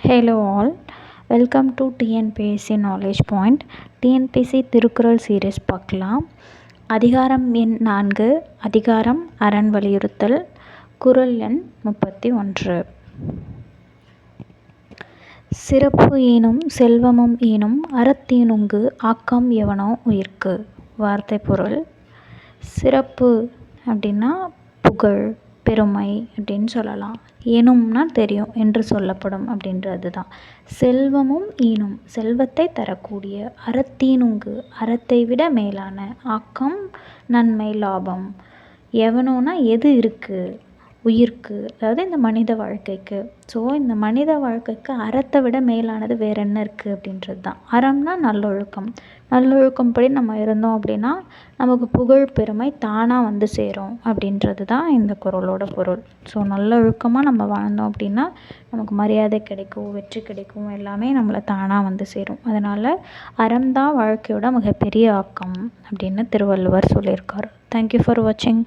Hello all, welcome to TNPSC Knowledge Point. TNPSC Thirukkural series பார்க்கலாம். அதிகாரம் எண் 4, அதிகாரம் அரண் வலியுறுத்தல், குறள் எண் 31. சிறப்பு ஈனும் செல்வமும் ஈனும் அறத்தீனுங்கு ஆக்கம் எவனோ உயிர்க்கு. வார்த்தை பொருள்: சிறப்பு அப்படின்னா புகழ், பெருமை அப்படின்னு சொல்லலாம். ஈனும்னா தெரியும், என்று சொல்லப்படும் அப்படின்றது தான். செல்வமும் ஈனும், செல்வத்தை தரக்கூடிய. அறத்தீனுங்கு, அறத்தை விட மேலான. ஆக்கம், நன்மை, லாபம். எவனோனா எது இருக்குது, உயிர்க்கு, அதாவது இந்த மனித வாழ்க்கைக்கு. ஸோ இந்த மனித வாழ்க்கைக்கு அறத்தை விட மேலானது வேறு என்ன இருக்குது அப்படின்றது தான். அறம்னா நல்லொழுக்கம். நல்லொழுக்கம் படி நம்ம இருந்தோம் அப்படின்னா நமக்கு புகழ், பெருமை தானாக வந்து சேரும் அப்படின்றது தான் இந்த குறளோட பொருள். ஸோ நல்லொழுக்கமாக நம்ம வாழ்ந்தோம் அப்படின்னா நமக்கு மரியாதை கிடைக்கும், வெற்றி கிடைக்கும், எல்லாமே நம்மளை தானாக வந்து சேரும். அதனால் அறம்தான் வாழ்க்கையோட மிகப்பெரிய ஆக்கம் அப்படின்னு திருவள்ளுவர் சொல்லியிருக்கார். தேங்க்யூ ஃபார் வாட்சிங்.